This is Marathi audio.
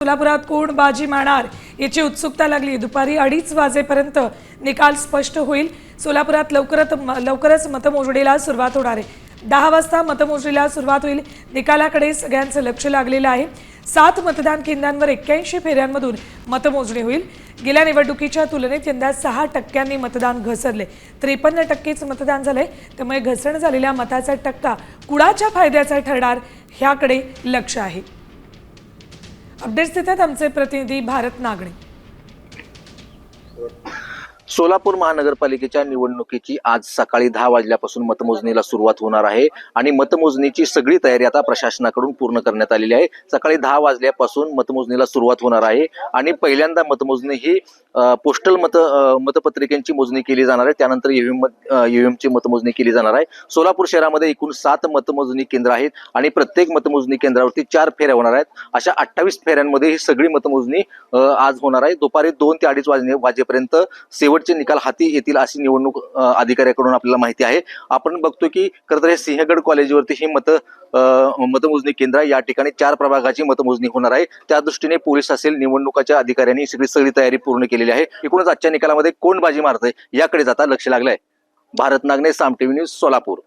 सोलापुरात कोण बाजी मारणार याची उत्सुकता लागली। दुपारी 2:30 वाजेपर्यंत निकाल स्पष्ट होईल। सोलापुरात लवकरच मतमोजणीला सुरुवात होणार आहे। 10 वाजता मतमोजणीला सुरुवात होईल। निकालाकडे सगळ्यांचं लक्ष लागलेलं आहे। 7 मतदान केंद्रांवर 81 फेऱ्यांमधून मतमोजणी होईल। गेल्या निवडणुकीच्या तुलनेत यंदा 6% मतदान घसरले। 53%च मतदान झाले। त्यामुळे घसरण झालेल्या मताचा टक्का कुणाच्या फायद्याचा ठरणार ह्याकडे लक्ष आहे। अपडेट्स देतात आमचे प्रतिनिधी भारत नागणे। सोलापूर महानगरपालिकेच्या निवडणुकीची आज सकाळी 10 वाजल्यापासून मतमोजणीला सुरुवात होणार आहे आणि मतमोजणीची सगळी तयारी आता प्रशासनाकडून पूर्ण करण्यात आलेली आहे। सकाळी 10 वाजल्यापासून मतमोजणीला सुरुवात होणार आहे आणि पहिल्यांदा मतमोजणी ही पोस्टल मतपत्रिकांची मोजणी केली जाणार आहे। त्यानंतर ईव्हीएम ची मतमोजणी केली जाणार आहे। सोलापूर शहरामध्ये एकूण 7 मतमोजणी केंद्र आहेत आणि प्रत्येक मतमोजणी केंद्रावरती 4 फेऱ्या होणार आहेत। अशा 28 फेऱ्यांमध्ये ही सगळी मतमोजणी आज होणार आहे। दुपारी 2 ते 2:30 वाजेपर्यंत शेवटचे निकाल हाती येतील अशी निवडणूक अधिकाऱ्याकडून आपल्याला माहिती आहे। आपण बघतो की खरं तर हे सिंहगड कॉलेजवरती ही मतमोजणी केंद्र आहे। या ठिकाणी 4 प्रभागाची मतमोजणी होणार आहे। त्या दृष्टीने पोलीस असेल, निवडणुकाच्या अधिकाऱ्यांनी सगळी तयारी पूर्ण केलेली आहे। एकूणच आजच्या निकालामध्ये कोण बाजी मारतंय याकडे आता लक्ष लागलंय। भारत नागणे, साम टीव्ही न्यूज, सोलापूर।